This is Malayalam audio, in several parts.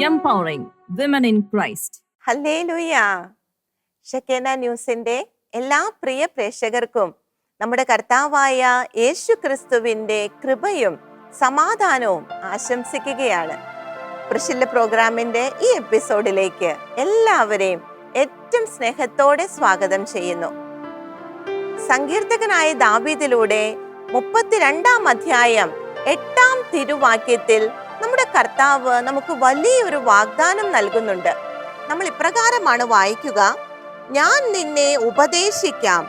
empowering women in Christ. Hallelujah. Shekinah ന്യൂസിന്റെ എല്ലാ പ്രിയ പ്രേക്ഷകർക്കും നമ്മുടെ കർത്താവായ യേശു ക്രിസ്തുവിന്റെ കൃപയും സമാധാനവും ആശംസിക്കുകയാണ്. പ്രിഷില്ല പ്രോഗ്രാമിന്റെ ഈ എപ്പിസോഡിലേക്ക് എല്ലാവരെയും ഏറ്റവും സ്നേഹത്തോടെ സ്വാഗതം ചെയ്യുന്നു. സങ്കീർത്തകനായ ദാവീദിലൂടെ 32-ാം അധ്യായം 8-ാം തിരുവാക്യത്തിൽ നമ്മുടെ കർത്താവ് നമുക്ക് വലിയൊരു വാഗ്ദാനം നൽകുന്നുണ്ട്. നമ്മൾ ഇപ്രകാരമാണ് വായിക്കുക: ഞാൻ നിന്നെ ഉപദേശിക്കാം,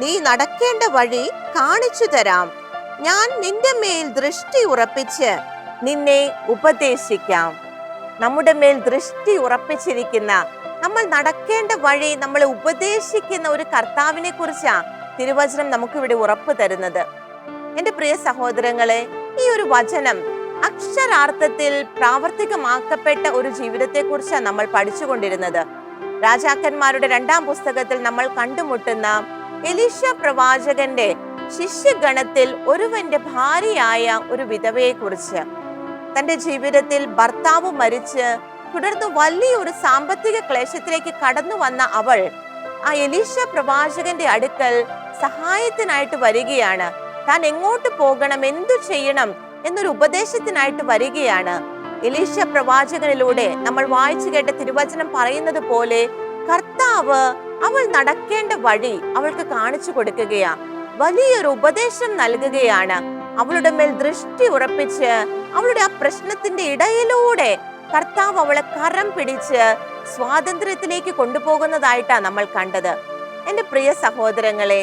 നീ നടക്കേണ്ട വഴി കാണിച്ചു തരാം, ഞാൻ നിന്റെ മേൽ ദൃഷ്ടി ഉറപ്പിച്ച് നിന്നെ ഉപദേശിക്കാം. നമ്മുടെ മേൽ ദൃഷ്ടി ഉറപ്പിച്ചിരിക്കുന്ന, നമ്മൾ നടക്കേണ്ട വഴി നമ്മളെ ഉപദേശിക്കുന്ന ഒരു കർത്താവിനെ കുറിച്ചാണ് തിരുവചനം നമുക്കിവിടെ ഉറപ്പ് തരുന്നത്. എന്റെ പ്രിയ സഹോദരങ്ങളെ, ഈ ഒരു വചനം അക്ഷരാർത്ഥത്തിൽ പ്രാവർത്തികമാക്കപ്പെട്ട ഒരു ജീവിതത്തെ കുറിച്ചാണ് നമ്മൾ പഠിച്ചുകൊണ്ടിരുന്നത്. രാജാക്കന്മാരുടെ 2-ാം പുസ്തകത്തിൽ നമ്മൾ കണ്ടുമുട്ടുന്ന എലീശ പ്രവാചകന്റെ ശിഷ്യഗണത്തിൽ ഒരുവന്റെ ഭാര്യയായ ഒരു വിധവയെ കുറിച്ച്. തന്റെ ജീവിതത്തിൽ ഭർത്താവ് മരിച്ച് തുടർന്ന് വലിയൊരു സാമ്പത്തിക ക്ലേശത്തിലേക്ക് കടന്നു വന്ന അവൾ ആ എലീശ പ്രവാചകന്റെ അടുക്കൽ സഹായത്തിനായിട്ട് വരികയാണ്. താൻ എങ്ങോട്ട് പോകണം, എന്തു ചെയ്യണം എന്നൊരു ഉപദേശത്തിനായിട്ട് വരികയാണ്. എലീശ പ്രവാചകനിലൂടെ നമ്മൾ വായിച്ചു കേട്ട തിരുവചനം പറയുന്നത് പോലെ കർത്താവ് അവൾ നടക്കേണ്ട വഴി അവൾക്ക് കാണിച്ചു കൊടുക്കുകയാ, വലിയൊരു ഉപദേശം നൽകുകയാണ്. അവളുടെ മേൽ ദൃഷ്ടി ഉറപ്പിച്ച് അവളുടെ ആ പ്രശ്നത്തിന്റെ ഇടയിലൂടെ കർത്താവ് അവളെ കരം പിടിച്ച് സ്വാതന്ത്ര്യത്തിലേക്ക് കൊണ്ടുപോകുന്നതായിട്ടാണ് നമ്മൾ കണ്ടത്. എന്റെ പ്രിയ സഹോദരങ്ങളെ,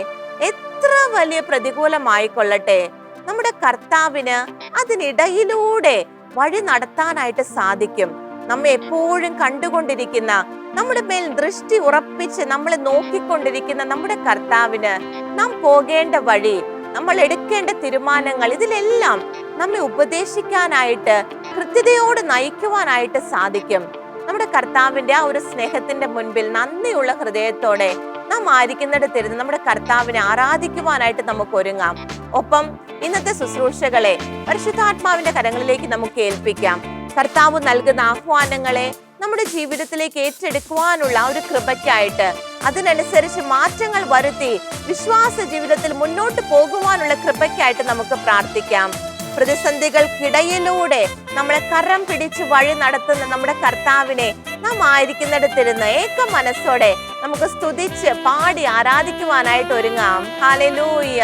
എത്ര വലിയ പ്രതികൂലമായിക്കൊള്ളട്ടെ, നമ്മുടെ കർത്താവിന് അതിനിടയിലൂടെ വഴി നടത്താനായിട്ട് സാധിക്കും. നമ്മെ എപ്പോഴും കണ്ടുകൊണ്ടിരിക്കുന്ന, നമ്മുടെ മേൽ ദൃഷ്ടി ഉറപ്പിച്ച് നമ്മളെ നോക്കിക്കൊണ്ടിരിക്കുന്ന നമ്മുടെ കർത്താവിന് നാം പോകേണ്ട വഴി, നമ്മൾ എടുക്കേണ്ട തീരുമാനങ്ങൾ, ഇതിലെല്ലാം നമ്മെ ഉപദേശിക്കാനായിട്ട്, കൃത്യതയോട് നയിക്കുവാനായിട്ട് സാധിക്കും. നമ്മുടെ കർത്താവിന്റെ ആ ഒരു സ്നേഹത്തിന്റെ മുൻപിൽ നന്ദിയുള്ള ഹൃദയത്തോടെ നാം ആയിരിക്കുന്നിടത്തിരുന്ന് നമ്മുടെ കർത്താവിനെ ആരാധിക്കുവാനായിട്ട് നമുക്ക് ഒരുങ്ങാം. ഒപ്പം ഇന്നത്തെ ശുശ്രൂഷകളെ പരിശുദ്ധാത്മാവിന്റെ കരങ്ങളിലേക്ക് നമുക്ക് ഏൽപ്പിക്കാം. കർത്താവ് നൽകുന്ന ആഹ്വാനങ്ങളെ നമ്മുടെ ജീവിതത്തിലേക്ക് ഏറ്റെടുക്കുവാനുള്ള ഒരു കൃപയ്ക്കായിട്ട്, അതിനനുസരിച്ച് മാറ്റങ്ങൾ വരുത്തി വിശ്വാസ ജീവിതത്തിൽ മുന്നോട്ട് പോകുവാനുള്ള കൃപയ്ക്കായിട്ട് നമുക്ക് പ്രാർത്ഥിക്കാം. പ്രതിസന്ധികൾക്കിടയിലൂടെ നമ്മളെ കരം പിടിച്ച് വഴി നടത്തുന്ന നമ്മുടെ കർത്താവിനെ നാം ആയിരിക്കുന്നിടത്തിരുന്ന് ഏക മനസ്സോടെ നമുക്ക് സ്തുതിച്ച് പാടി ആരാധിക്കുവാനായിട്ട് ഒരുങ്ങാം. Hallelujah,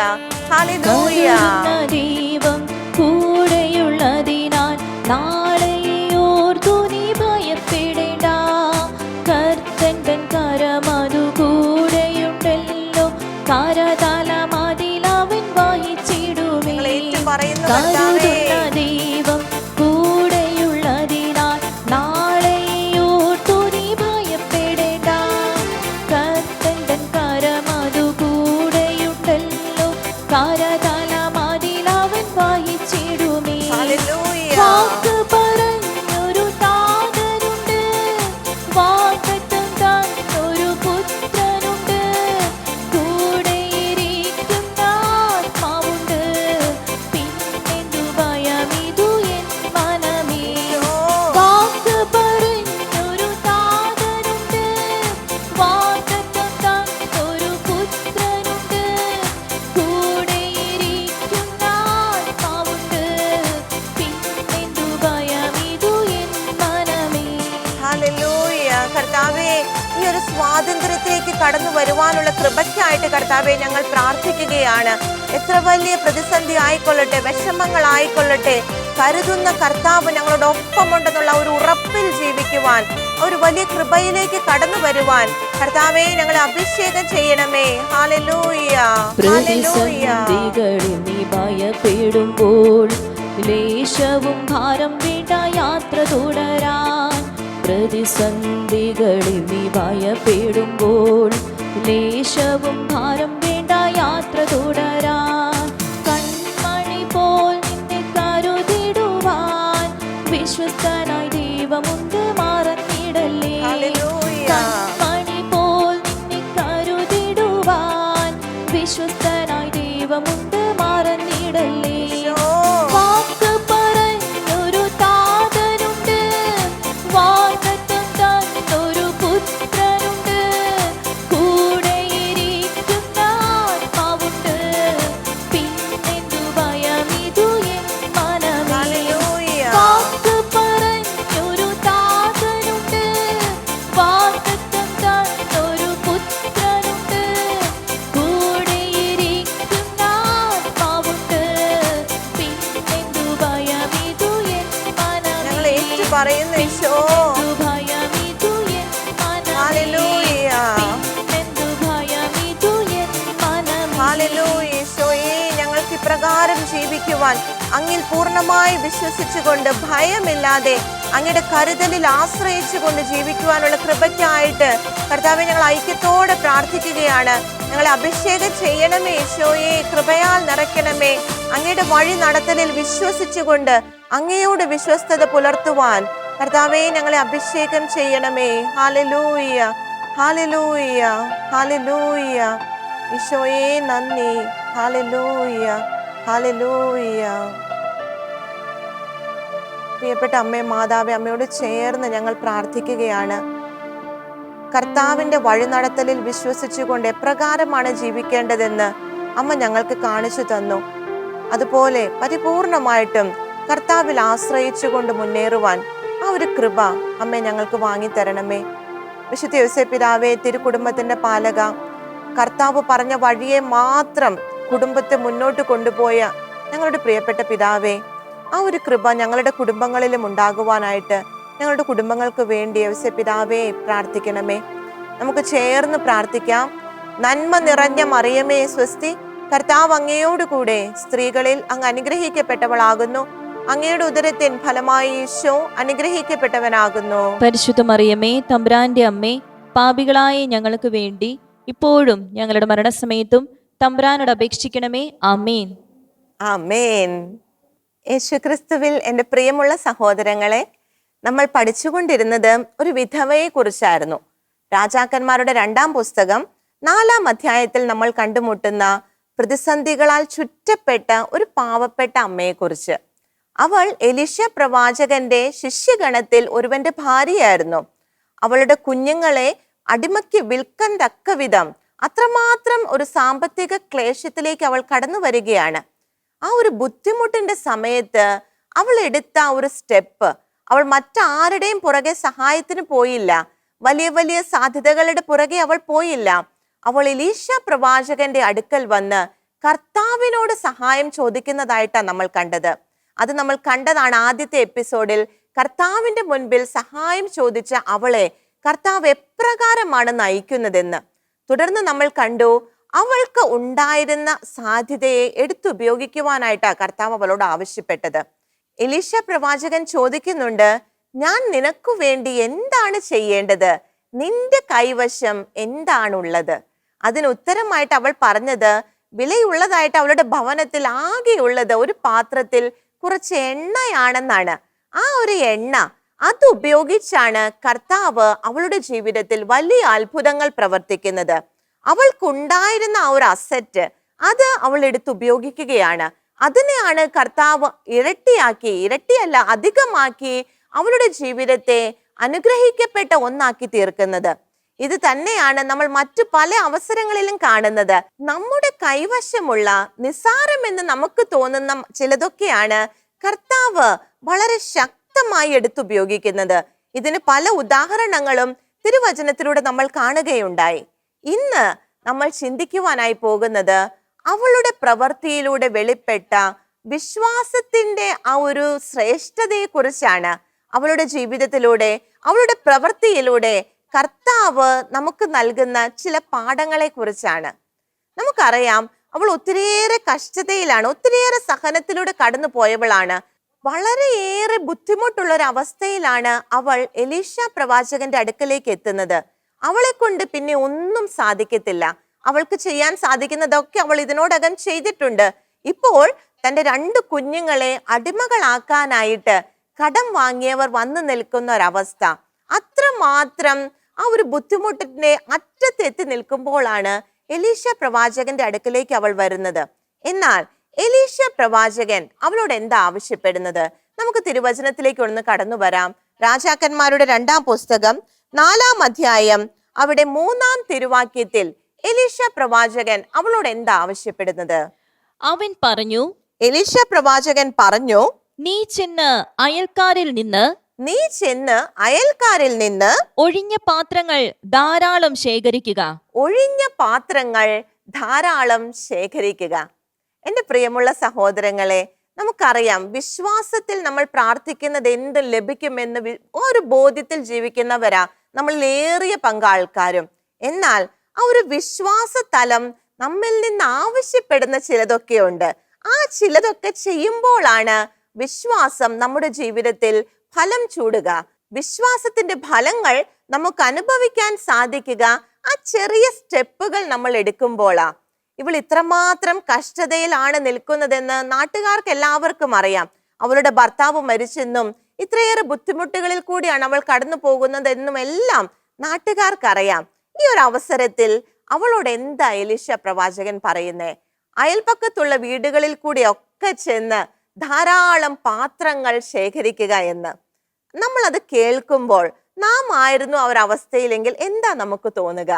hallelujah. ദൈവം കൂടെയുള്ളതിനാൽ നാളെയോർത്തു നീ ഭയപ്പെടേണ്ട, കർത്തൻ തൻ കരമതു കൂടെയുണ്ടല്ലോ, കരതലമതിലവൻ വഹിച്ചിടുമേ. കരുതുന്ന ദൈവം കൂടെയുള്ളതിനാൽ നാളെയോർത്തു നീ ഭയപ്പെടേണ്ട, കർത്തൻ തൻ കരമതു കൂടെയുണ്ടല്ലോ, കരതലമതിലവൻ വഹിച്ചിടുമേ. വാക്ക് പറഞ്ഞൊരു താതനുണ്ട്, വാഗ്ദത്തം തന്നൊരു പുത്രനുണ്ട്, കൂടെയിരിക്കുന്ന ആത്മാവുണ്ട്, പിന്നെന്തു ഭയമിതു എൻ മനമേ. വാക്ക് പറഞ്ഞൊരു താതനുണ്ട്, വാഗ്ദത്തം തന്നൊരു പുത്രനുണ്ട്, കൂടെയിരിക്കുന്ന ആത്മാവുണ്ട്, പിന്നെന്തു ഭയമിതു എൻ മനമേ. ഹല്ലേലൂയ. കർത്താവേ, ഈ ഒരു സ്വാതന്ത്ര്യത്തിലേക്ക് കടന്നു വരുവാനുള്ള കൃപയ്ക്കായിട്ട് കർത്താവെ ഞങ്ങൾ പ്രാർത്ഥിക്കുകയാണ്. എത്ര വലിയ പ്രതിസന്ധി ആയിക്കൊള്ളട്ടെ, വിഷമങ്ങൾ ആയിക്കൊള്ളട്ടെ, കരുതുന്ന കർത്താവ് ഞങ്ങളുടെ ഒപ്പമുണ്ടെന്നുള്ള ഒരു ഉറപ്പിൽ ജീവിക്കുവാൻ, ഒരു വലിയ കൃപയിലേക്ക് കടന്നു വരുവാൻ കർത്താവെ ഞങ്ങളെ അഭിഷേകം ചെയ്യണമേ. Hallelujah, hallelujah. പ്രതിസന്ധികളിൽ നീ ഭയപ്പെടുമ്പോൾ ലേശവും ഭാരം വേണ്ട യാത്ര തുടരാൻ. പ്രതിസന്ധികളിൽ നീ ഭയപ്പെടുമ്പോൾ ലേശവും ഭാരം വേണ്ട യാത്ര തുടരാൻ. കൺമണി പോൽ നിന്നെ കരുതിടുവാൻ വിശ്വസ്തനായി ദൈവമുണ്ട്, മറന്നിടല്ലേ. കൺമണി പോൽ നിന്നെ കരുതിടുവാൻ വിശ്വസ്തനായി ദൈവമുണ്ട്, മറന്നിടല്ലേ. വാക്ക് പറഞ്ഞൊരു താതനുണ്ട്, വാ പറയുന്നു ഈശോ. ഭയമിതു എൻ മനമേ, ഹല്ലേലൂയ. പിന്നെന്തു ഭയമിതു എൻ മനമേ. ഹല്ലേലൂയ. ഈശോയെ, ഞങ്ങൾക്ക് ഇപ്രകാരം ജീവിക്കുവാൻ അങ്ങിൽ പൂർണ്ണമായി വിശ്വസിച്ചുകൊണ്ട് ഭയമില്ലാതെ അങ്ങയുടെ കരുതലിൽ ആശ്രയിച്ചുകൊണ്ട് ജീവിക്കുവാനുള്ള കൃപയ്ക്കായിട്ട് കർത്താവെ ഞങ്ങൾ ഐക്യത്തോടെ പ്രാർത്ഥിക്കുകയാണ്. ഞങ്ങളെ അഭിഷേകം ചെയ്യണമേ ഈശോയെ, കൃപയാൽ നിറയ്ക്കണമേ. അങ്ങയുടെ വഴി നടത്തലിൽ വിശ്വസിച്ചുകൊണ്ട് അങ്ങയോട് വിശ്വസ്തത പുലർത്തുവാൻ കർത്താവെ ഞങ്ങളെ അഭിഷേകം ചെയ്യണമേ. Hallelujah, hallelujah, hallelujah. ഈശോയെ നന്ദി. Hallelujah, hallelujah. പ്രിയപ്പെട്ട അമ്മേ, മാതാവേ, അമ്മയോട് ചേർന്ന് ഞങ്ങൾ പ്രാർത്ഥിക്കുകയാണ്. കർത്താവിന്റെ വഴിനടത്തലിൽ വിശ്വസിച്ചുകൊണ്ട് എപ്രകാരമാണ് ജീവിക്കേണ്ടതെന്ന് അമ്മ ഞങ്ങൾക്ക് കാണിച്ചു തന്നു. അതുപോലെ പരിപൂർണമായിട്ടും കർത്താവിൽ ആശ്രയിച്ചുകൊണ്ട് മുന്നേറുവാൻ ആ ഒരു കൃപ അമ്മ ഞങ്ങൾക്ക് വാങ്ങിത്തരണമേ. വിശുദ്ധ യോസേപ്പ് പിതാവേ, തിരുകുടുംബത്തിന്റെ പാലക, കർത്താവ് പറഞ്ഞ വഴിയെ മാത്രം കുടുംബത്തെ മുന്നോട്ട് കൊണ്ടുപോയ ഞങ്ങളുടെ പ്രിയപ്പെട്ട പിതാവേ, ആ ഒരു കൃപ ഞങ്ങളുടെ കുടുംബങ്ങളിലും ഉണ്ടാകുവാനായിട്ട് ഞങ്ങളുടെ കുടുംബങ്ങൾക്ക് വേണ്ടി യോസേപ്പ് പിതാവേ പ്രാർത്ഥിക്കണമേ. നമുക്ക് ചേർന്ന് പ്രാർത്ഥിക്കാം. നന്മ നിറഞ്ഞ മറിയമേ സ്വസ്തി, കർത്താവ് അങ്ങയോട് കൂടെ സ്ത്രീകളിൽ അങ്ങ് അനുഗ്രഹിക്കപ്പെട്ടവളാകുന്നു. അങ്ങയുടെ ഉദരത്തിൻ ഫലമായി ഈശോ അനുഗ്രഹിക്കപ്പെട്ടവനാകുന്നു. പരിശുദ്ധ മറിയമേ, തമ്പുരാന്റെ അമ്മേ, പാപികളായ ഞങ്ങൾക്ക് വേണ്ടി ഇപ്പോഴും ഞങ്ങളുടെ മരണസമയത്തും തമ്പുരാനോട് അപേക്ഷിക്കണമേ. ആമേൻ. ആമേൻ. യേശുക്രിസ്തുവിൽ എൻ്റെ പ്രിയമുള്ള സഹോദരങ്ങളെ, നമ്മൾ പഠിച്ചുകൊണ്ടിരുന്നത് ഒരു വിധവയെ കുറിച്ചായിരുന്നു. രാജാക്കന്മാരുടെ 2-ാം പുസ്തകം 4-ാം അധ്യായത്തിൽ നമ്മൾ കണ്ടുമുട്ടുന്ന പ്രതിസന്ധികളാൽ ചുറ്റപ്പെട്ട ഒരു പാവപ്പെട്ട അമ്മയെക്കുറിച്ച്. അവൾ എലീശ പ്രവാചകന്റെ ശിഷ്യഗണത്തിൽ ഒരുവന്റെ ഭാര്യയായിരുന്നു. അവളുടെ കുഞ്ഞുങ്ങളെ അടിമയ്ക്ക് വിൽക്കാൻ തക്ക വിധം അത്രമാത്രം ഒരു സാമ്പത്തിക ക്ലേശത്തിലേക്ക് അവൾ കടന്നു വരികയാണ്. ആ ഒരു ബുദ്ധിമുട്ടിന്റെ സമയത്ത് അവൾ എടുത്ത ഒരു സ്റ്റെപ്പ്, അവൾ മറ്റാരുടെയും പുറകെ സഹായത്തിന് പോയില്ല. വലിയ വലിയ സാധ്യതകളുടെ പുറകെ അവൾ പോയില്ല. അവൾ എലീശ പ്രവാചകന്റെ അടുക്കൽ വന്ന് കർത്താവിനോട് സഹായം ചോദിക്കുന്നതായിട്ടാണ് നമ്മൾ കണ്ടത്. അത് നമ്മൾ കണ്ടതാണ് ആദ്യത്തെ എപ്പിസോഡിൽ. കർത്താവിന്റെ മുൻപിൽ സഹായം ചോദിച്ച അവളെ കർത്താവ് എപ്രകാരമാണ് നയിക്കുന്നതെന്ന്. തുടർന്ന് നമ്മൾ കണ്ടു, അവൾക്ക് ഉണ്ടായിരുന്ന സാധ്യതയെ എടുത്തുപയോഗിക്കുവാനായിട്ടാണ് കർത്താവ് അവളോട് ആവശ്യപ്പെട്ടത്. എലീശ പ്രവാചകൻ ചോദിക്കുന്നുണ്ട്, ഞാൻ നിനക്കു വേണ്ടി എന്താണ് ചെയ്യേണ്ടത്? നിന്റെ കൈവശം എന്താണുള്ളത്? അതിന് ഉത്തരമായിട്ട് അവൾ പറഞ്ഞത്, വിലയുള്ളതായിട്ട് അവളുടെ ഭവനത്തിൽ ആകെയുള്ളത് ഒരു പാത്രത്തിൽ കുറച്ച് എണ്ണയാണെന്നാണ്. ആ ഒരു എണ്ണ അത് ഉപയോഗിച്ചാണ് കർത്താവ് അവളുടെ ജീവിതത്തിൽ വലിയ അത്ഭുതങ്ങൾ പ്രവർത്തിക്കുന്നത്. അവൾക്കുണ്ടായിരുന്ന ആ ഒരു അസറ്റ് അത് അവൾ എടുത്ത് ഉപയോഗിക്കുകയാണ്. അതിനെയാണ് കർത്താവ് ഇരട്ടിയല്ല അധികമാക്കി അവളുടെ ജീവിതത്തെ അനുഗ്രഹിക്കപ്പെട്ട ഒന്നാക്കി തീർക്കുന്നത്. ഇത് തന്നെയാണ് നമ്മൾ മറ്റു പല അവസരങ്ങളിലും കാണുന്നത്. നമ്മുടെ കൈവശമുള്ള നിസ്സാരമെന്ന് നമുക്ക് തോന്നുന്ന ചിലതൊക്കെയാണ് കർത്താവ് വളരെ ശക്തമായി എടുത്തുപയോഗിക്കുന്നത്. ഇതിന് പല ഉദാഹരണങ്ങളും തിരുവചനത്തിലൂടെ നമ്മൾ കാണുകയുണ്ടായി. ഇന്ന് നമ്മൾ ചിന്തിക്കുവാനായി പോകുന്നത് അവളുടെ പ്രവൃത്തിയിലൂടെ വെളിപ്പെട്ട വിശ്വാസത്തിന്റെ ആ ഒരു ശ്രേഷ്ഠതയെ കുറിച്ചാണ്. അവളുടെ ജീവിതത്തിലൂടെ, അവളുടെ പ്രവൃത്തിയിലൂടെ കർത്താവ് നമുക്ക് നൽകുന്ന ചില പാഠങ്ങളെ കുറിച്ചാണ്. നമുക്കറിയാം, അവൾ ഒത്തിരിയേറെ കഷ്ടതയിലാണ്, ഒത്തിരിയേറെ സഹനത്തിലൂടെ കടന്നു പോയവളാണ്. വളരെയേറെ ബുദ്ധിമുട്ടുള്ള ഒരു അവസ്ഥയിലാണ് അവൾ എലീശ പ്രവാചകന്റെ അടുക്കലേക്ക് എത്തുന്നത്. അവളെ കൊണ്ട് പിന്നെ ഒന്നും സാധിക്കത്തില്ല. അവൾക്ക് ചെയ്യാൻ സാധിക്കുന്നതൊക്കെ അവൾ ഇതിനോടകം ചെയ്തിട്ടുണ്ട്. ഇപ്പോൾ തന്റെ 2 കുഞ്ഞുങ്ങളെ അടിമകളാക്കാനായിട്ട് കടം വാങ്ങിയവർ വന്നു നിൽക്കുന്ന ഒരവസ്ഥ. അത്രമാത്രം ആ ഒരു ബുദ്ധിമുട്ടിന്റെ അറ്റത്തെത്തി നിൽക്കുമ്പോഴാണ് എലീശ പ്രവാചകന്റെ അടുക്കലേക്ക് അവൾ വരുന്നത്. എന്നാൽ എലീശ പ്രവാചകൻ അവളോട് എന്താ ആവശ്യപ്പെടുന്നത്? നമുക്ക് തിരുവചനത്തിലേക്ക് ഒന്ന് കടന്നു വരാം. രാജാക്കന്മാരുടെ 2-ാം പുസ്തകം 4-ാം അധ്യായം അവിടെ 3-ാം തിരുവാക്യത്തിൽ എലീശ പ്രവാചകൻ അവളോട് എന്താ ആവശ്യപ്പെടുന്നത്? അവൻ പറഞ്ഞു, എലീശ പ്രവാചകൻ പറഞ്ഞു, നീ ചെന്ന് അയൽക്കാരിൽ നിന്ന് ഒഴിഞ്ഞ പാത്രങ്ങൾ ധാരാളം ശേഖരിക്കുക. എന്റെ പ്രിയമുള്ള സഹോദരങ്ങളെ, നമുക്കറിയാം, വിശ്വാസത്തിൽ നമ്മൾ പ്രാർത്ഥിക്കുന്നത് എന്തും ലഭിക്കുമെന്ന് ഒരു ബോധ്യത്തിൽ ജീവിക്കുന്നവരാ നമ്മളിലേറിയ പങ്കാൾക്കാരും. എന്നാൽ ആ ഒരു വിശ്വാസ തലം നമ്മിൽ നിന്ന് ആവശ്യപ്പെടുന്ന ചിലതൊക്കെയുണ്ട്. ആ ചിലതൊക്കെ ചെയ്യുമ്പോഴാണ് വിശ്വാസം നമ്മുടെ ജീവിതത്തിൽ ഫലം ചൂടുക. വിശ്വാസത്തിന്റെ ഫലങ്ങൾ നമുക്ക് അനുഭവിക്കാൻ സാധിക്കുക ആ ചെറിയ സ്റ്റെപ്പുകൾ നമ്മൾ എടുക്കുമ്പോഴാ. ഇവൾ ഇത്രമാത്രം കഷ്ടതയിലാണ് നിൽക്കുന്നതെന്ന് നാട്ടുകാർക്ക് എല്ലാവർക്കും അറിയാം. അവളുടെ ഭർത്താവ് മരിച്ചെന്നും ഇത്രയേറെ ബുദ്ധിമുട്ടുകളിൽ കൂടിയാണ് അവൾ കടന്നു പോകുന്നതെന്നും എല്ലാം നാട്ടുകാർക്കറിയാം. ഈ ഒരു അവസരത്തിൽ അവളോട് എന്താ എലീശ പ്രവാചകൻ പറയുന്നേ? അയൽപക്കത്തുള്ള വീടുകളിൽ കൂടി ഒക്കെ ചെന്ന് ധാരാളം പാത്രങ്ങൾ ശേഖരിക്കുക എന്ന്. നമ്മൾ അത് കേൾക്കുമ്പോൾ നാം ആയിരുന്നു ആ ഒരു അവസ്ഥയിലെങ്കിൽ എന്താ നമുക്ക് തോന്നുക?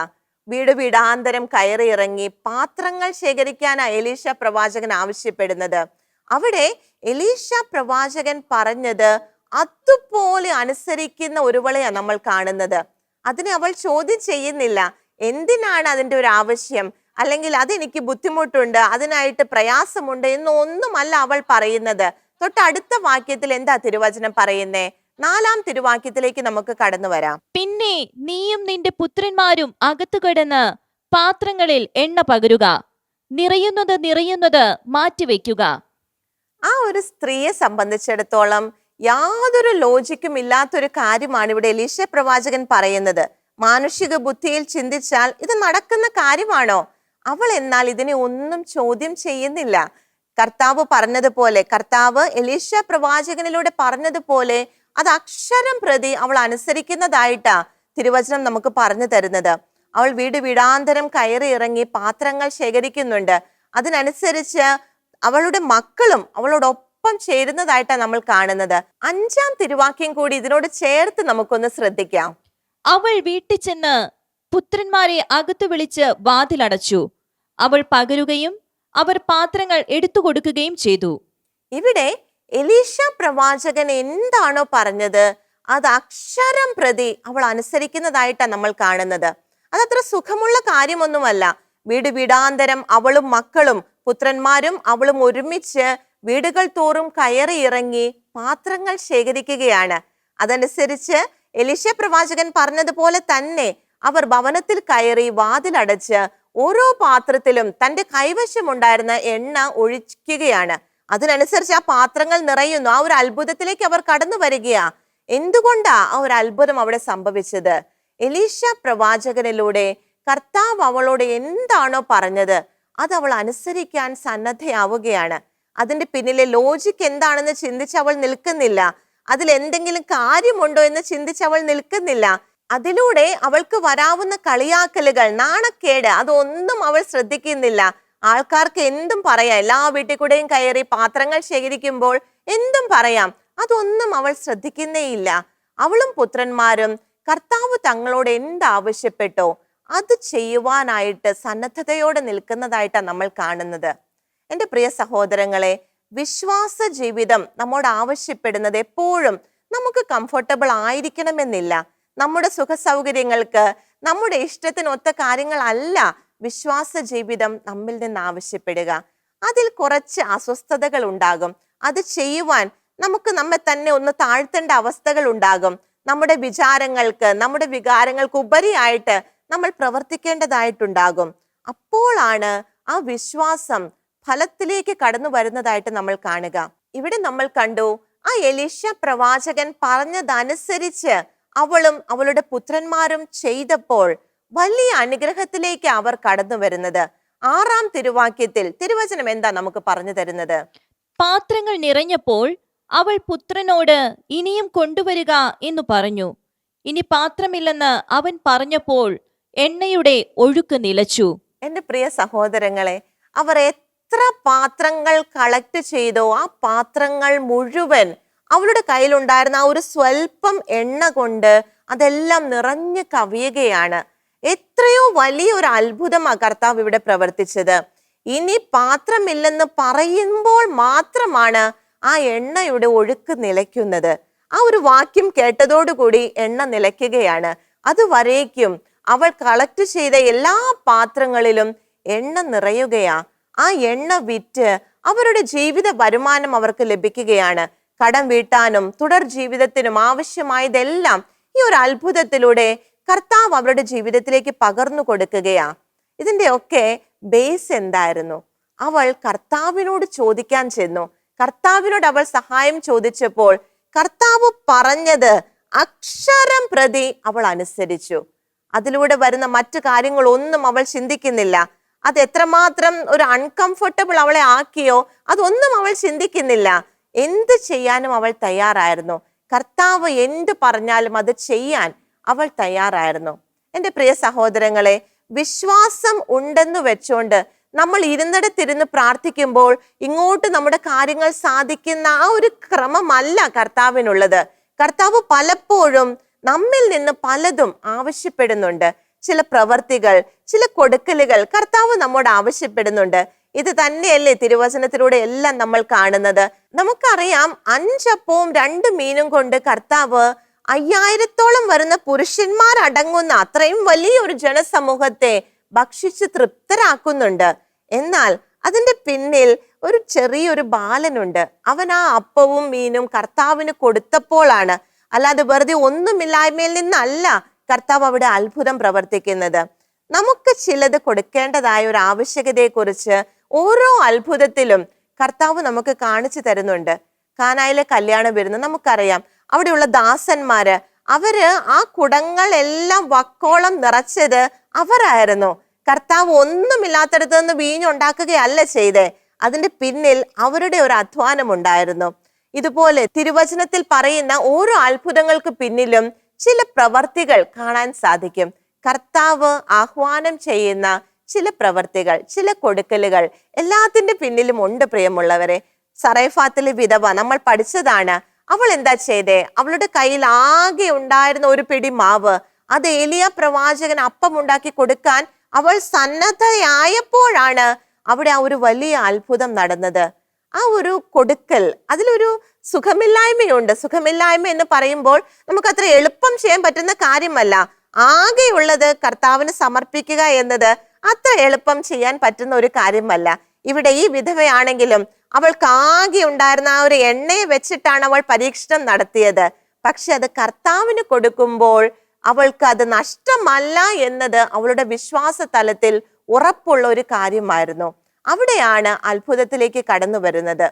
വീട് വീടാന്തരം കയറി ഇറങ്ങി പാത്രങ്ങൾ ശേഖരിക്കാനാ എലീശ പ്രവാചകൻ ആവശ്യപ്പെടുന്നത്. അവിടെ എലീശ പ്രവാചകൻ പറഞ്ഞത് അതുപോലെ അനുസരിക്കുന്ന ഒരുവളെയാ നമ്മൾ കാണുന്നത്. അതിനെ അവൾ ചോദ്യം ചെയ്യുന്നില്ല. എന്തിനാണ് അതിന്റെ ഒരു ആവശ്യം, അല്ലെങ്കിൽ അതെനിക്ക് ബുദ്ധിമുട്ടുണ്ട്, അതിനായിട്ട് പ്രയാസമുണ്ട് എന്നൊന്നുമല്ല അവൾ പറയുന്നത്. തൊട്ടടുത്ത വാക്യത്തിൽ എന്താ തിരുവചനം പറയുന്നേ? 4-ാം തിരുവാക്യത്തിലേക്ക് നമുക്ക് കടന്നു വരാം. പിന്നെ നീയും നിന്റെ പുത്രന്മാരും അകത്തു കിടന്ന് പാത്രങ്ങളിൽ എണ്ണ പകരുക, നിറയുന്നത് മാറ്റിവെക്കുക. ആ ഒരു സ്ത്രീയെ സംബന്ധിച്ചിടത്തോളം യാതൊരു ലോജിക്കും ഇല്ലാത്തൊരു കാര്യമാണ് ഇവിടെ എലീശ പ്രവാചകൻ പറയുന്നത്. മാനുഷിക ബുദ്ധിയിൽ ചിന്തിച്ചാൽ ഇത് നടക്കുന്ന കാര്യമാണോ? അവൾ എന്നാൽ ഇതിനെ ഒന്നും ചോദ്യം ചെയ്യുന്നില്ല. കർത്താവ് പറഞ്ഞതുപോലെ, കർത്താവ് എലീശ പ്രവാചകനിലൂടെ പറഞ്ഞതുപോലെ അത് അക്ഷരം പ്രതി അവൾ അനുസരിക്കുന്നതായിട്ടാ തിരുവചനം നമുക്ക് പറഞ്ഞു തരുന്നത്. അവൾ വീട് വീടാന്തരം കയറി ഇറങ്ങി പാത്രങ്ങൾ ശേഖരിക്കുന്നുണ്ട്. അതിനനുസരിച്ച് അവളുടെ മക്കളും അവളോടൊപ്പം ചേരുന്നതായിട്ടാണ് നമ്മൾ കാണുന്നത്. 5-ാം തിരുവാക്യം കൂടി ഇതിനോട് ചേർത്ത് നമുക്കൊന്ന് ശ്രദ്ധിക്കാം. അവൾ വീട്ടിൽ ചെന്ന് പുത്രന്മാരെ അകത്തു വിളിച്ച് വാതിലടച്ചു. അവൾ പകരുകയും അവർ പാത്രങ്ങൾ എടുത്തു കൊടുക്കുകയും ചെയ്തു. ഇവിടെ എലീശ പ്രവാചകൻ എന്താണോ പറഞ്ഞത് അത് അക്ഷരം പ്രതി അവൾ അനുസരിക്കുന്നതായിട്ടാണ് നമ്മൾ കാണുന്നത്. അതത്ര സുഖമുള്ള കാര്യമൊന്നുമല്ല. വീട് വീടാന്തരം അവളും മക്കളും പുത്രന്മാരും അവളും ഒരുമിച്ച് വീടുകൾ തോറും കയറി ഇറങ്ങി പാത്രങ്ങൾ ശേഖരിക്കുകയാണ്. അതനുസരിച്ച് എലീശ പ്രവാചകൻ പറഞ്ഞതുപോലെ തന്നെ അവർ ഭവനത്തിൽ കയറി വാതിലടച്ച് ഓരോ പാത്രത്തിലും തന്റെ കൈവശമുണ്ടായിരുന്ന എണ്ണ ഒഴിക്കുകയാണ്. അതിനനുസരിച്ച് ആ പാത്രങ്ങൾ നിറയുന്നു. ആ ഒരു അത്ഭുതത്തിലേക്ക് അവർ കടന്നു വരികയാ. എന്തുകൊണ്ടാ ആ ഒരു അത്ഭുതം അവിടെ സംഭവിച്ചത്? എലീശ പ്രവാചകനിലൂടെ കർത്താവ് അവളോട് എന്താണോ പറഞ്ഞത് അത് അവൾ അനുസരിക്കാൻ സന്നദ്ധയാവുകയാണ്. അതിന്റെ പിന്നിലെ ലോജിക്ക് എന്താണെന്ന് ചിന്തിച്ച് അവൾ നിൽക്കുന്നില്ല. അതിൽ എന്തെങ്കിലും കാര്യമുണ്ടോ എന്ന് ചിന്തിച്ച് അവൾ നിൽക്കുന്നില്ല. അതിലൂടെ അവൾക്ക് വരാവുന്ന കളിയാക്കലുകൾ, നാണക്കേട്, അതൊന്നും അവൾ ശ്രദ്ധിക്കുന്നില്ല. ആൾക്കാർക്ക് എന്തും പറയാം. എല്ലാ വീട്ടിൽ കൂടെയും കയറി പാത്രങ്ങൾ ശേഖരിക്കുമ്പോൾ എന്തും പറയാം. അതൊന്നും അവൾ ശ്രദ്ധിക്കുന്നേയില്ല. അവളും പുത്രന്മാരും കർത്താവ് തങ്ങളോട് എന്താവശ്യപ്പെട്ടോ അത് ചെയ്യുവാനായിട്ട് സന്നദ്ധതയോടെ നിൽക്കുന്നതായിട്ടാണ് നമ്മൾ കാണുന്നത്. എൻ്റെ പ്രിയ സഹോദരങ്ങളെ, വിശ്വാസ ജീവിതം നമ്മോട് ആവശ്യപ്പെടുന്നത് എപ്പോഴും നമുക്ക് കംഫർട്ടബിൾ ആയിരിക്കണമെന്നില്ല. നമ്മുടെ സുഖ സൗകര്യങ്ങൾക്ക്, നമ്മുടെ ഇഷ്ടത്തിനൊത്ത കാര്യങ്ങളല്ല വിശ്വാസ ജീവിതം നമ്മിൽ നിന്ന് ആവശ്യപ്പെടുക. അതിൽ കുറച്ച് അസ്വസ്ഥതകൾ ഉണ്ടാകും. അത് ചെയ്യുവാൻ നമുക്ക് നമ്മെ തന്നെ ഒന്ന് താഴ്ത്തേണ്ട അവസ്ഥകൾ ഉണ്ടാകും. നമ്മുടെ വിചാരങ്ങൾക്ക്, നമ്മുടെ വികാരങ്ങൾക്ക് ഉപരിയായിട്ട് നമ്മൾ പ്രവർത്തിക്കേണ്ടതായിട്ടുണ്ടാകും. അപ്പോഴാണ് ആ വിശ്വാസം ഫലത്തിലേക്ക് കടന്നു വരുന്നതായിട്ട് നമ്മൾ കാണുക. ഇവിടെ നമ്മൾ കണ്ടു, ആ എലീശ പ്രവാചകൻ പറഞ്ഞതനുസരിച്ച് അവളും അവളുടെ പുത്രന്മാരും ചെയ്തപ്പോൾ വലിയ അനുഗ്രഹത്തിലേക്ക് അവർ കടന്നു വരുന്നത്. 6-ാം തിരുവാക്യത്തിൽ തിരുവചനം എന്താ നമുക്ക് പറഞ്ഞു തരുന്നത്? പാത്രങ്ങൾ നിറഞ്ഞപ്പോൾ അവൾ പുത്രനോട് ഇനിയും കൊണ്ടുവരിക എന്ന് പറഞ്ഞു. ഇനി പാത്രമില്ലെന്ന് അവൻ പറഞ്ഞപ്പോൾ എണ്ണയുടെ ഒഴുക്ക് നിലച്ചു. എൻ്റെ പ്രിയ സഹോദരങ്ങളെ, അവർ എത്ര പാത്രങ്ങൾ കളക്ട് ചെയ്തോ ആ പാത്രങ്ങൾ മുഴുവൻ അവളുടെ കയ്യിലുണ്ടായിരുന്ന ആ ഒരു സ്വല്പം എണ്ണ കൊണ്ട് അതെല്ലാം നിറഞ്ഞു കവിയുകയാണ്. എത്രയോ വലിയൊരു അത്ഭുതമാണ് കർത്താവ് ഇവിടെ പ്രവർത്തിച്ചത്. ഇനി പാത്രമില്ലെന്ന് പറയുമ്പോൾ മാത്രമാണ് ആ എണ്ണയുടെ ഒഴുക്ക് നിലയ്ക്കുന്നത്. ആ ഒരു വാക്യം കേട്ടതോടുകൂടി എണ്ണ നിലയ്ക്കുകയാണ്. അതുവരേക്കും അവൾ കളക്ട് ചെയ്ത എല്ലാ പാത്രങ്ങളിലും എണ്ണ നിറയുകയാ. ആ എണ്ണ വിറ്റ് അവരുടെ ജീവിത വരുമാനം അവർക്ക് ലഭിക്കുകയാണ്. കടം വീട്ടാനും തുടർ ജീവിതത്തിനും ആവശ്യമായതെല്ലാം ഈ ഒരു അത്ഭുതത്തിലൂടെ കർത്താവ് അവരുടെ ജീവിതത്തിലേക്ക് പകർന്നു കൊടുക്കുകയാ. ഇതിന്റെ ഒക്കെ ബേസ് എന്തായിരുന്നു? അവൾ കർത്താവിനോട് ചോദിക്കാൻ ചെന്നു. കർത്താവിനോട് അവൾ സഹായം ചോദിച്ചപ്പോൾ കർത്താവ് പറഞ്ഞത് അക്ഷരം പ്രതി അവൾ അനുസരിച്ചു. അതിലൂടെ വരുന്ന മറ്റു കാര്യങ്ങളൊന്നും അവൾ ചിന്തിക്കുന്നില്ല. അത് എത്രമാത്രം ഒരു അൺകംഫർട്ടബിൾ അവളെ ആക്കിയോ അതൊന്നും അവൾ ചിന്തിക്കുന്നില്ല. എന്ത് ചെയ്യാനും അവൾ തയ്യാറായിരുന്നു. കർത്താവ് എന്ത് പറഞ്ഞാലും അത് ചെയ്യാൻ അവൾ തയ്യാറായിരുന്നു. എൻ്റെ പ്രിയ സഹോദരങ്ങളെ, വിശ്വാസം ഉണ്ടെന്ന് വെച്ചോണ്ട് നമ്മൾ ഇരുന്നിടത്തിരുന്ന് പ്രാർത്ഥിക്കുമ്പോൾ ഇങ്ങോട്ട് നമ്മുടെ കാര്യങ്ങൾ സാധിക്കുന്ന ആ ഒരു ക്രമമല്ല കർത്താവിനുള്ളത്. കർത്താവ് പലപ്പോഴും നമ്മിൽ നിന്ന് പലതും ആവശ്യപ്പെടുന്നുണ്ട്. ചില പ്രവർത്തികൾ, ചില കൊടുക്കലുകൾ കർത്താവ് നമ്മോട് ആവശ്യപ്പെടുന്നുണ്ട്. ഇത് തന്നെയല്ലേ തിരുവചനത്തിലൂടെ എല്ലാം നമ്മൾ കാണുന്നത്. നമുക്കറിയാം, 5 അപ്പവും 2 മീനും കൊണ്ട് കർത്താവ് 5000-ഓളം വരുന്ന പുരുഷന്മാരടങ്ങുന്ന അത്രയും വലിയൊരു ജനസമൂഹത്തെ ഭക്ഷിച്ച് തൃപ്തരാക്കുന്നുണ്ട്. എന്നാൽ അതിന്റെ പിന്നിൽ ഒരു ചെറിയൊരു ബാലനുണ്ട്. അവൻ ആ അപ്പവും മീനും കർത്താവിന് കൊടുത്തപ്പോഴാണ്, അല്ലാതെ വെറുതെ ഒന്നുമില്ലായ്മയിൽ നിന്നല്ല കർത്താവ് അവിടെ അത്ഭുതം പ്രവർത്തിക്കുന്നത്. നമുക്ക് ചിലത് കൊടുക്കേണ്ടതായ ഒരു ആവശ്യകതയെക്കുറിച്ച് ഓരോ അത്ഭുതത്തിലും കർത്താവ് നമുക്ക് കാണിച്ചു തരുന്നുണ്ട്. കാനായിലെ കല്യാണ വിരുന്ന് നമുക്കറിയാം. അവിടെയുള്ള ദാസന്മാര് അവര് ആ കുടങ്ങളെല്ലാം വക്കോളം നിറച്ചത് അവരായിരുന്നു. കർത്താവ് ഒന്നുമില്ലാത്തടത്ത് നിന്ന് വീഞ്ഞുണ്ടാക്കുകയല്ല ചെയ്തേ. അതിന്റെ പിന്നിൽ അവരുടെ ഒരു അധ്വാനം ഉണ്ടായിരുന്നു. ഇതുപോലെ തിരുവചനത്തിൽ പറയുന്ന ഓരോ അത്ഭുതങ്ങൾക്ക് പിന്നിലും ചില പ്രവർത്തികൾ കാണാൻ സാധിക്കും. കർത്താവ് ആഹ്വാനം ചെയ്യുന്ന ചില പ്രവർത്തികൾ, ചില കൊടുക്കലുകൾ എല്ലാത്തിന്റെ പിന്നിലും ഉണ്ട്. പ്രിയമുള്ളവരെ, സറൈഫാത്തിലെ വിധവ നമ്മൾ പഠിച്ചതാണ്. അവൾ എന്താ ചെയ്തേ? അവളുടെ കയ്യിൽ ആകെ ഉണ്ടായിരുന്ന ഒരു പിടി മാവ്, അത് ഏലിയ പ്രവാചകൻ അപ്പം ഉണ്ടാക്കി കൊടുക്കാൻ അവൾ സന്നദ്ധയായപ്പോഴാണ് അവിടെ ആ ഒരു വലിയ അത്ഭുതം നടന്നത്. ആ ഒരു കൊടുക്കൽ, അതിലൊരു സുഖമില്ലായ്മയുണ്ട്. സുഖമില്ലായ്മ എന്ന് പറയുമ്പോൾ നമുക്ക് അത്ര എളുപ്പം ചെയ്യാൻ പറ്റുന്ന കാര്യമല്ല. ആകെയുള്ളത് കർത്താവിന് സമർപ്പിക്കുക എന്നത് അത്ര എളുപ്പം ചെയ്യാൻ പറ്റുന്ന ഒരു കാര്യമല്ല. ഇവിടെ ഈ വിധവയാണെങ്കിലും അവൾക്ക് ആകെ ഉണ്ടായിരുന്ന ആ ഒരു എണ്ണയെ വെച്ചിട്ടാണ് അവൾ പരീക്ഷണം നടത്തിയത്. പക്ഷെ അത് കർത്താവിന് കൊടുക്കുമ്പോൾ അവൾക്ക് അത് നഷ്ടമല്ല എന്നത് അവളുടെ വിശ്വാസ തലത്തിൽ ഉറപ്പുള്ള ഒരു കാര്യമായിരുന്നു. അവിടെയാണ് അത്ഭുതത്തിലേക്ക് കടന്നു വരുന്നത്.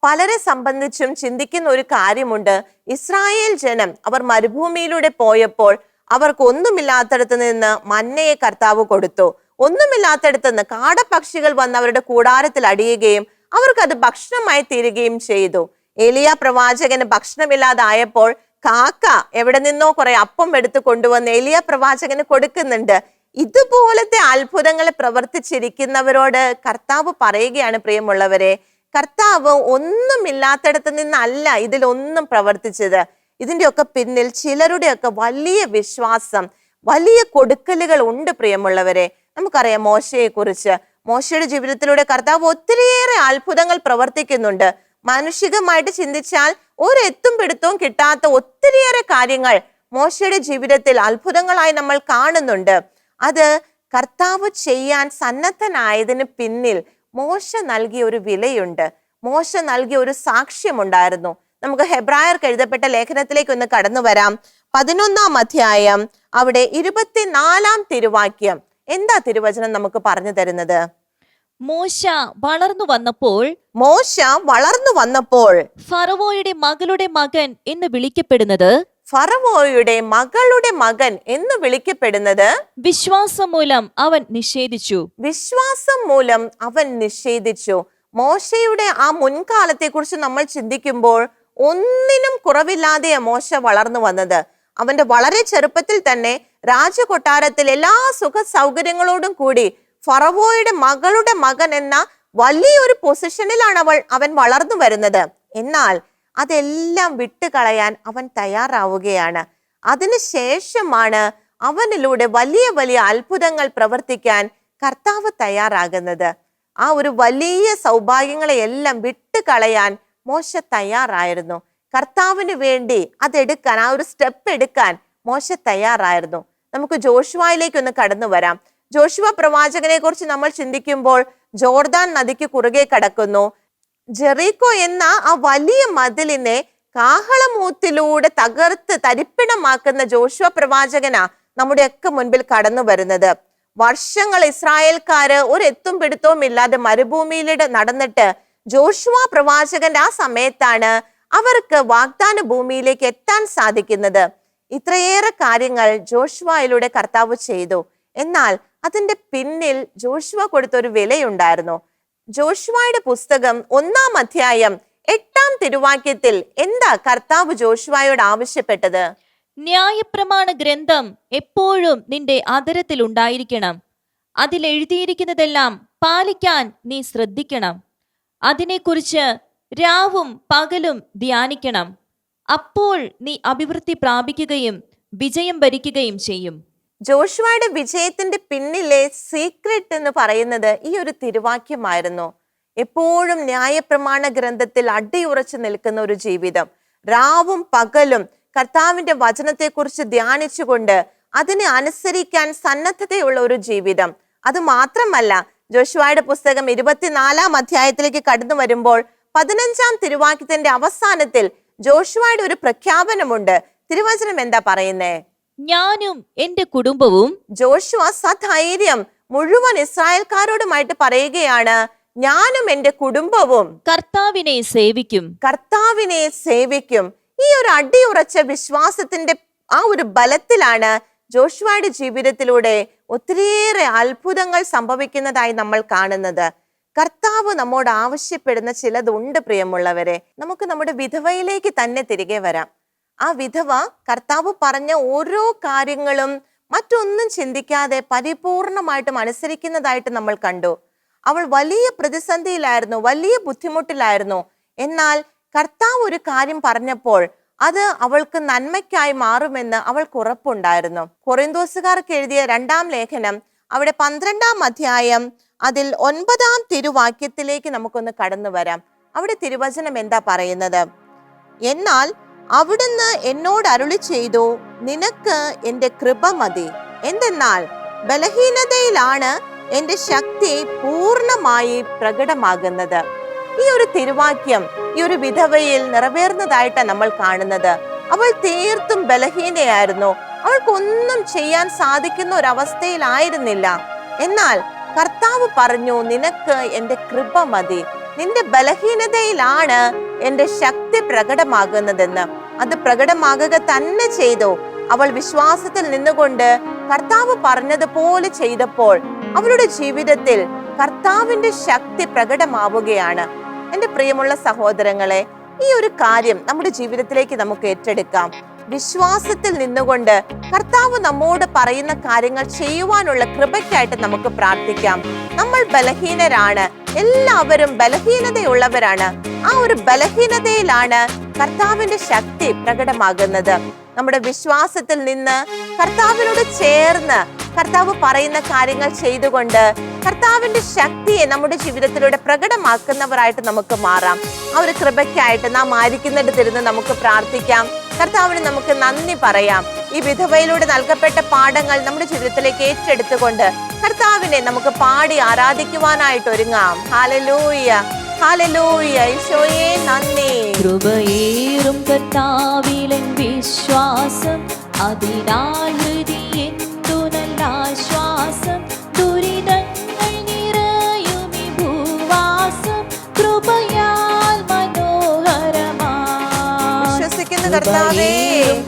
പലരെ സംബന്ധിച്ചും ചിന്തിക്കുന്ന ഒരു കാര്യമുണ്ട്. ഇസ്രായേൽ ജനം അവർ മരുഭൂമിയിലൂടെ പോയപ്പോൾ അവർക്ക് ഒന്നുമില്ലാത്തടത്ത് നിന്ന് മന്നയെ കർത്താവ് കൊടുത്തു. ഒന്നുമില്ലാത്തടത്ത് നിന്ന് കാടപ്പക്ഷികൾ വന്ന് അവരുടെ കൂടാരത്തിൽ അടിയുകയും അവർക്കത് ഭക്ഷണമായി തീരുകയും ചെയ്തു. ഏലിയ പ്രവാചകന് ഭക്ഷണമില്ലാതായപ്പോൾ കാക്ക എവിടെ നിന്നോ കുറെ അപ്പം എടുത്ത് കൊണ്ടുവന്ന് ഏലിയ പ്രവാചകന് കൊടുക്കുന്നുണ്ട്. ഇതുപോലത്തെ അത്ഭുതങ്ങൾ പ്രവർത്തിച്ചിരിക്കുന്നവരോട് കർത്താവ് പറയുകയാണ്, പ്രിയമുള്ളവരെ, കർത്താവ് ഒന്നുമില്ലാത്തടത്ത് നിന്നല്ല ഇതിലൊന്നും പ്രവർത്തിച്ചത്. ഇതിന്റെയൊക്കെ പിന്നിൽ ചിലരുടെയൊക്കെ വലിയ വിശ്വാസം, വലിയ കൊടുക്കലുകൾ ഉണ്ട്. പ്രിയമുള്ളവരെ, നമുക്കറിയാം മോശയെ കുറിച്ച്. മോശയുടെ ജീവിതത്തിലൂടെ കർത്താവ് ഒത്തിരിയേറെ അത്ഭുതങ്ങൾ പ്രവർത്തിക്കുന്നുണ്ട്. മാനുഷികമായിട്ട് ചിന്തിച്ചാൽ ഒരെത്തും പിടുത്തവും കിട്ടാത്ത ഒത്തിരിയേറെ കാര്യങ്ങൾ മോശയുടെ ജീവിതത്തിൽ അത്ഭുതങ്ങളായി നമ്മൾ കാണുന്നുണ്ട്. അത് കർത്താവ് ചെയ്യാൻ സന്നദ്ധനായതിന് പിന്നിൽ മോശ നൽകിയ ഒരു വിലയുണ്ട്. മോശ നൽകിയ ഒരു സാക്ഷ്യമുണ്ടായിരുന്നു. നമുക്ക് ഹെബ്രായർക്ക് എഴുതപ്പെട്ട ലേഖനത്തിലേക്ക് ഒന്ന് കടന്നു വരാം. 11-ാം അധ്യായം, അവിടെ 24-ാം തിരുവാക്യം. എന്താ തിരുവചനം നമുക്ക് പറഞ്ഞു തരുന്നത്? മോശ വളർന്നു വന്നപ്പോൾ ഫറവോയുടെ മകളുടെ മകൻ എന്ന് വിളിക്കപ്പെടുന്നത് വിശ്വാസം മൂലം അവൻ നിഷേധിച്ചു. മോശയുടെ ആ മുൻകാലത്തെ കുറിച്ച് നമ്മൾ ചിന്തിക്കുമ്പോൾ ഒന്നിനും കുറവില്ലാതെ മോശ വളർന്നു വന്നത്. അവന്റെ വളരെ ചെറുപ്പത്തിൽ തന്നെ രാജകൊട്ടാരത്തിൽ എല്ലാ സുഖ സൗകര്യങ്ങളോടും കൂടി ഫറവോയുടെ മകളുടെ മകൻ എന്ന വലിയൊരു പൊസിഷനിലാണ് അവൻ വളർന്നു വരുന്നത്. എന്നാൽ അതെല്ലാം വിട്ടുകളയാൻ അവൻ തയ്യാറാവുകയാണ്. അതിനുശേഷമാണ് അവനിലൂടെ വലിയ വലിയ അത്ഭുതങ്ങൾ പ്രവർത്തിക്കാൻ കർത്താവ് തയ്യാറാകുന്നത്. ആ ഒരു വലിയ സൗഭാഗ്യങ്ങളെയെല്ലാം വിട്ടുകളയാൻ മോശ തയ്യാറായിരുന്നു. കർത്താവിന് വേണ്ടി അതെടുക്കാൻ, ആ ഒരു സ്റ്റെപ്പ് എടുക്കാൻ മോശ തയ്യാറായിരുന്നു. നമുക്ക് ജോഷുവയിലേക്ക് ഒന്ന് കടന്നു വരാം. ജോഷുവ പ്രവാചകനെ കുറിച്ച് നമ്മൾ ചിന്തിക്കുമ്പോൾ ജോർദാൻ നദിക്ക് കുറുകെ കടക്കുന്നു. ജെറീക്കോ എന്ന ആ വലിയ മതിലിനെ കാഹളമൂത്തിലൂടെ തകർത്ത് തരിപ്പിണമാക്കുന്ന ജോഷുവ പ്രവാചകനാ നമ്മുടെയൊക്കെ മുൻപിൽ കടന്നു വരുന്നത്. വർഷങ്ങൾ ഇസ്രായേൽക്കാര് ഒരു എത്തും പിടുത്തവും ഇല്ലാതെ മരുഭൂമിയിലൂടെ നടന്നിട്ട് ജോഷുവ പ്രവാചകന്റെ ആ സമയത്താണ് അവർക്ക് വാഗ്ദാന ഭൂമിയിലേക്ക് എത്താൻ സാധിക്കുന്നത്. ഇത്രയേറെ കാര്യങ്ങൾ ജോഷുവയിലൂടെ കർത്താവ് ചെയ്തു. എന്നാൽ അതിന്റെ പിന്നിൽ ജോഷുവ കൊടുത്തൊരു വിലയുണ്ടായിരുന്നു. ജോഷുവയുടെ പുസ്തകം 1-ാം അധ്യായം 8-ാം തിരുവാക്യത്തിൽ എന്താ കർത്താവ് ജോഷുവയോട് ആവശ്യപ്പെട്ടത്? ന്യായപ്രമാണ ഗ്രന്ഥം എപ്പോഴും നിന്റെ അതരത്തിൽ ഉണ്ടായിരിക്കണം. അതിൽ എഴുതിയിരിക്കുന്നതെല്ലാം പാലിക്കാൻ നീ ശ്രദ്ധിക്കണം. അതിനെക്കുറിച്ച് രാവും പകലും ധ്യാനിക്കണം. അപ്പോൾ നീ അഭിവൃദ്ധി പ്രാപിക്കുകയും വിജയം ഭരിക്കുകയും ചെയ്യും. ജോഷുവയുടെ വിജയത്തിന്റെ പിന്നിലെ സീക്രട്ട് എന്ന് പറയുന്നത് ഈ ഒരു തിരുവാക്യമായിരുന്നു. എപ്പോഴും ന്യായപ്രമാണ ഗ്രന്ഥത്തിൽ അടിയുറച്ചു നിൽക്കുന്ന ഒരു ജീവിതം, രാവും പകലും കർത്താവിന്റെ വചനത്തെക്കുറിച്ച് ധ്യാനിച്ചുകൊണ്ട് അതിനെ അനുസരിക്കാൻ സന്നദ്ധതയുള്ള ഒരു ജീവിതം. അത് മാത്രമല്ല, ജോഷുവയുടെ പുസ്തകം 24-ാം അധ്യായത്തിലേക്ക് കടന്നു വരുമ്പോൾ 15-ാം തിരുവാക്യത്തിന്റെ അവസാനത്തിൽ ജോഷുവയുടെ ഒരു പ്രഖ്യാപനമുണ്ട്. തിരുവചനം എന്താ പറയുന്നേ? ഞാനും എന്റെ കുടുംബവും. ജോഷുവ സധൈര്യം മുഴുവൻ ഇസ്രായേൽക്കാരോടുമായിട്ട് പറയുകയാണ്, ഞാനും എന്റെ കുടുംബവും കർത്താവിനെ സേവിക്കും. കർത്താവിനെ സേവിക്കും. ഈ ഒരു അടിയുറച്ച വിശ്വാസത്തിന്റെ ആ ഒരു ബലത്തിലാണ് ജോഷുവയുടെ ജീവിതത്തിലൂടെ ഒത്തിരിയേറെ അത്ഭുതങ്ങൾ സംഭവിക്കുന്നതായി നമ്മൾ കാണുന്നത്. കർത്താവ് നമ്മോട് ആവശ്യപ്പെടുന്ന ചിലതുണ്ട് പ്രിയമുള്ളവരെ. നമുക്ക് നമ്മുടെ വിധവയിലേക്ക് തന്നെ തിരികെ വരാം. ആ വിധവ കർത്താവ് പറഞ്ഞ ഓരോ കാര്യങ്ങളും മറ്റൊന്നും ചിന്തിക്കാതെ പരിപൂർണമായിട്ടും അനുസരിക്കുന്നതായിട്ട് നമ്മൾ കണ്ടു. അവൾ വലിയ പ്രതിസന്ധിയിലായിരുന്നു, വലിയ ബുദ്ധിമുട്ടിലായിരുന്നു. എന്നാൽ കർത്താവ് ഒരു കാര്യം പറഞ്ഞപ്പോൾ അത് അവൾക്ക് നന്മയ്ക്കായി മാറുമെന്ന് അവൾക്ക് ഉറപ്പുണ്ടായിരുന്നു. കൊറിന്തോസുകാർക്ക് എഴുതിയ 2-ാം ലേഖനം അവിടെ 12-ാം അധ്യായം അതിൽ 9-ാം തിരുവാക്യത്തിലേക്ക് നമുക്കൊന്ന് കടന്നു വരാം. അവിടെ തിരുവചനം എന്താ പറയുന്നത്? എന്നാൽ അവിടുന്ന് എന്നോട് അരുളി ചെയ്തു, നിനക്ക് എന്റെ കൃപ മതി. എന്തെന്നാൽ ബലഹീനതയിലാണ് എന്റെ ശക്തി പൂർണ്ണമായി പ്രകടമാകുന്നത്. ഈ ഒരു തിരുവാക്യം ഈ ഒരു വിധവയിൽ നിറവേറുന്നതായിട്ടാണ് നമ്മൾ കാണുന്നത്. അവൾ തീർത്തും ബലഹീനയായിരുന്നു. അവൾക്കൊന്നും ചെയ്യാൻ സാധിക്കുന്ന ഒരവസ്ഥയിലായിരുന്നില്ല. എന്നാൽ കർത്താവ് പറഞ്ഞു, നിനക്ക് എന്റെ കൃപ മതി. നിന്റെ ബലഹീനതയിലാണ് എന്റെ ശക്തി പ്രകടമാകുന്നതെന്ന്. അത് പ്രകടമാകുക തന്നെ ചെയ്തു. അവൾ വിശ്വാസത്തിൽ നിന്നുകൊണ്ട് കർത്താവ് പറഞ്ഞതുപോലെ ചെയ്തപ്പോൾ അവളുടെ ജീവിതത്തിൽ കർത്താവിന്റെ ശക്തി പ്രകടമാവുകയാണ്. എന്റെ പ്രിയമുള്ള സഹോദരങ്ങളെ, ഈ ഒരു കാര്യം നമ്മുടെ ജീവിതത്തിലേക്ക് നമുക്ക് ഏറ്റെടുക്കാം. വിശ്വാസത്തിൽ നിന്നുകൊണ്ട് കർത്താവ് നമ്മോട് പറയുന്ന കാര്യങ്ങൾ ചെയ്യുവാനുള്ള കൃപയ്ക്കായിട്ട് നമുക്ക് പ്രാർത്ഥിക്കാം. നമ്മൾ ബലഹീനരാണ്, എല്ലാവരും ബലഹീനതയുള്ളവരാണ്. ആ ഒരു ബലഹീനതയിലാണ് കർത്താവിന്റെ ശക്തി പ്രകടമാകുന്നത്. നമ്മുടെ വിശ്വാസത്തിൽ നിന്ന് കർത്താവിനോട് ചേർന്ന് കർത്താവ് പറയുന്ന കാര്യങ്ങൾ ചെയ്തുകൊണ്ട് കർത്താവിന്റെ ശക്തിയെ നമ്മുടെ ജീവിതത്തിലൂടെ പ്രകടമാക്കുന്നവരായിട്ട് നമുക്ക് മാറാം. ആ ഒരു കൃപയ്ക്കായിട്ട് നാം ആയിരിക്കുന്നിടത്തിരുന്ന് നമുക്ക് പ്രാർത്ഥിക്കാം. കർത്താവിന് നമുക്ക് നന്ദി പറയാം. ഈ വിധവയിലൂടെ നൽകപ്പെട്ട പാഠങ്ങൾ നമ്മുടെ ജീവിതത്തിലേക്ക് ഏറ്റെടുത്തുകൊണ്ട് കർത്താവിനെ നമുക്ക് പാടി ആരാധിക്കുവാനായിട്ട് ഒരുങ്ങാം. Hallelujah, hallelujah. ഈശോയെ നന്ദി. കൃപയേറും കർത്താവിലെൻ വിശ്വാസം, അതിനാൽ ഹൃദയെന്തു നല്ല ആശ്വാസം. ദുരിതങ്ങൾ നിറയും ഈ ഭൂവാസം, കൃപയാൽ മനോഹരമായി. വിശ്വസിക്കുന്ന കർത്താവേ,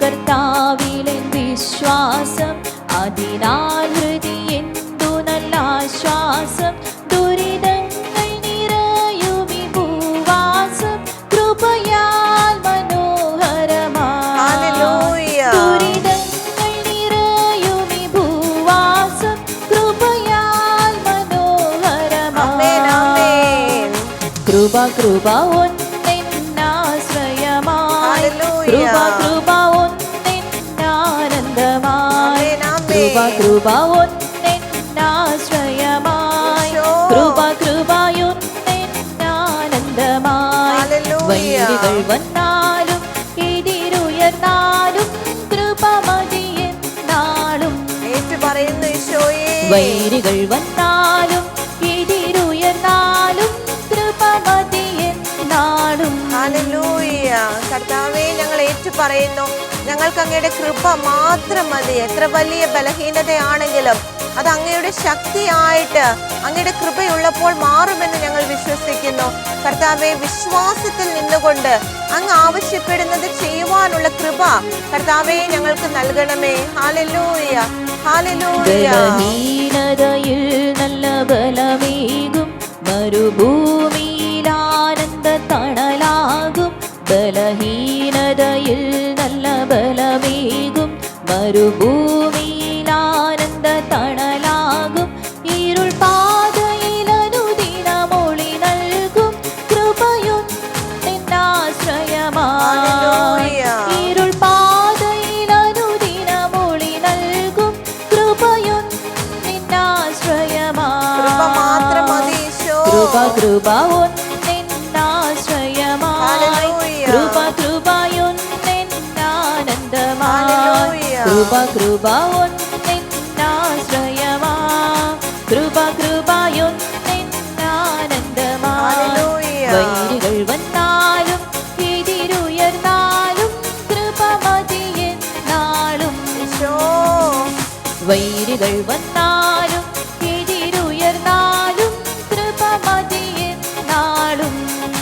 കർത്താവിലെൻ വിശ്വാസം, അതിനാൽ ഹൃദയെന്തു നല്ല ആശ്വാസം. ദുരിതങ്ങൾ നിറയും ഈ ഭൂവാസം, കൃപയാൽ മനോഹരമായി. ദുരിതങ്ങൾ നിറയും ഈ ഭൂവാസം, കൃപയാൽ മനോഹരമായി. കൃപ കൃപ ഒന്നെന്നാശ്രയമായി, കൃപ കൃപ ഒന്നെന്നാനന്ദമായി. കൃപ കൃപ ഒന്നെന്നാശ്രയമായി, കൃപ കൃപയൊന്നെന്നാനന്ദമായി. വൈരികൾ വന്നാലും എതിരുയർന്നാലും കൃപ മതിയെന്നാളും. പറയുന്നു ഈശോയെ. വൈരികൾ വന്നാലും എതിരുയർന്നാലും കൃപ മതിയെന്നാളും. ഏറ്റു പറയുന്നു. ഞങ്ങൾക്ക് അങ്ങയുടെ കൃപ മാത്രം മതി. എത്ര വലിയ ബലഹീനതയാണെങ്കിലും അത് അങ്ങയുടെ ശക്തിയായിട്ട് അങ്ങയുടെ കൃപയുള്ളപ്പോൾ മാറുമെന്ന് ഞങ്ങൾ വിശ്വസിക്കുന്നു. കർത്താവെ, വിശ്വാസത്തിൽ നിന്നുകൊണ്ട് അങ്ങ് ആവശ്യപ്പെടുന്നത് ചെയ്യുവാനുള്ള കൃപ കർത്താവെ ഞങ്ങൾക്ക് നൽകണമേ. Hallelujah, hallelujah. ബലഹീനതയിൽ നല്ല ബലമേകും, മരുഭൂമിയിൽ ആനന്ദ തണലാകും. ബലഹീനതയിൽ നല്ല ബലമേകും, മരുഭൂമിയിൽ ആനന്ദ തണലാകും. ഇരുൾ പാതയിൽ അനുദിനമൊളി നൽകും, കൃപയും നിന്നാശ്രയമായി. ഇരുൾ പാതയിൽ അനുദിനമൊളി നൽകും, കൃപയും നിന്നാശ്രയമായി. കൃപ മാത്രം മതി ഈശോ. കൃപ കൃപയും നിന്നാശ്രയമായി. കൃപ കൃപയും നിന്നാനന്ദമായി. കൃപ കൃപയും നിന്നാശ്രയമായി. കൃപ കൃപയും നിന്നാനന്ദമായി. വൈരികൾ വന്നാലും എതിരുയർന്നാലും കൃപ മതിയെന്നാളും. വൈരികൾ വന്നാലും എതിരുയർന്നാലും കൃപ മതിയെന്നാളും.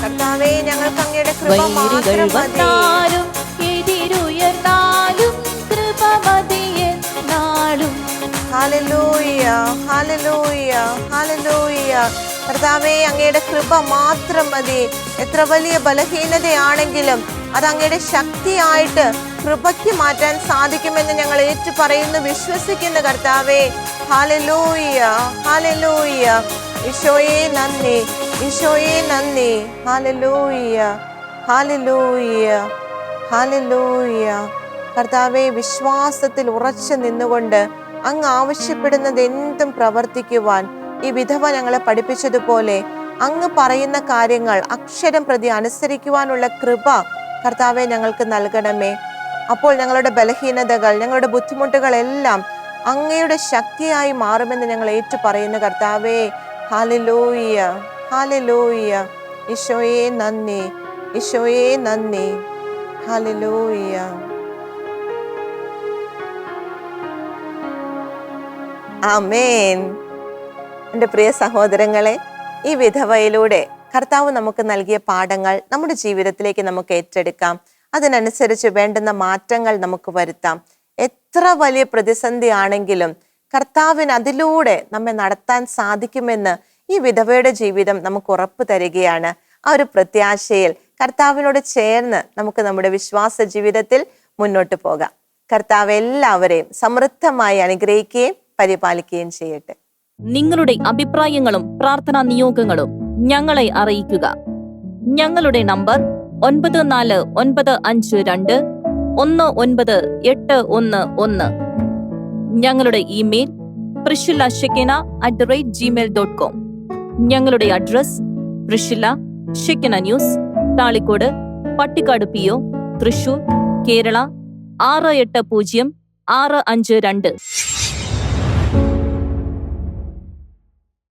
കർത്താവേ, ഞങ്ങൾക്ക് അങ്ങയുടെ കൃപ വൈരികൾ മാത്രം മതി. വന്നാലും എതിരുയർന്നാലും കൃപ മതിയെന്നാളും. Hallelujah, hallelujah, hallelujah. കർത്താവേ, അങ്ങയുടെ കൃപ മാത്രം മതി. എത്ര വലിയ ബലഹീനതയാണെങ്കിലും അത് അങ്ങയുടെ ശക്തിയായിട്ട് കൃപയ്ക്ക് മാറ്റാൻ സാധിക്കുമെന്ന് ഞങ്ങൾ ഏറ്റു പറയുന്നു, വിശ്വസിക്കുന്നു കർത്താവേ. Hallelujah, hallelujah. ഈശോയെ നന്ദി, ഈശോയെ നന്ദി. Hallelujah, hallelujah, hallelujah. കർത്താവേ, വിശ്വാസത്തിൽ ഉറച്ചു നിന്നുകൊണ്ട് അങ്ങ് ആവശ്യപ്പെടുന്നത് എന്തും പ്രവർത്തിക്കുവാൻ ഈ വിധവ ഞങ്ങളെ പഠിപ്പിച്ചതുപോലെ അങ്ങ് പറയുന്ന കാര്യങ്ങൾ അക്ഷരം പ്രതി അനുസരിക്കുവാനുള്ള കൃപ കർത്താവെ ഞങ്ങൾക്ക് നൽകണമേ. അപ്പോൾ ഞങ്ങളുടെ ബലഹീനതകൾ, ഞങ്ങളുടെ ബുദ്ധിമുട്ടുകളെല്ലാം അങ്ങയുടെ ശക്തിയായി മാറുമെന്ന് ഞങ്ങൾ ഏറ്റു പറയുന്നു കർത്താവേ. Hallelujah, hallelujah. ഈശോയെ നന്ദി, ഈശോയെ നന്ദി. ഹല്ലേലൂയ. ആമേൻ. എൻ്റെ പ്രിയ സഹോദരങ്ങളെ, ഈ വിധവയിലൂടെ കർത്താവ് നമുക്ക് നൽകിയ പാഠങ്ങൾ നമ്മുടെ ജീവിതത്തിലേക്ക് നമുക്ക് ഏറ്റെടുക്കാം. അതിനനുസരിച്ച് വേണ്ടുന്ന മാറ്റങ്ങൾ നമുക്ക് വരുത്താം. എത്ര വലിയ പ്രതിസന്ധി ആണെങ്കിലും കർത്താവിന് അതിലൂടെ നമ്മെ നടത്താൻ സാധിക്കുമെന്ന് ഈ വിധവയുടെ ജീവിതം നമുക്ക് ഉറപ്പ് തരികയാണ്. ആ ഒരു പ്രത്യാശയിൽ കർത്താവിനോട് ചേർന്ന് നമുക്ക് നമ്മുടെ വിശ്വാസ ജീവിതത്തിൽ മുന്നോട്ട് പോകാം. കർത്താവ് എല്ലാവരെയും സമൃദ്ധമായി അനുഗ്രഹിക്കുകയും പരിപാലിക്കുകയും ചെയ്യട്ടെ. നിങ്ങളുടെ അഭിപ്രായങ്ങളും പ്രാർത്ഥനാ നിയോഗങ്ങളും ഞങ്ങളെ അറിയിക്കുക. ഞങ്ങളുടെ നമ്പർ 9495219811. ഞങ്ങളുടെ ഇമെയിൽ priscilla@gmail.com. ഞങ്ങളുടെ address പ്രിഷില്ല Shekinah news, Thalikkode, Pattikkad PO, Thrissur, Kerala 680652.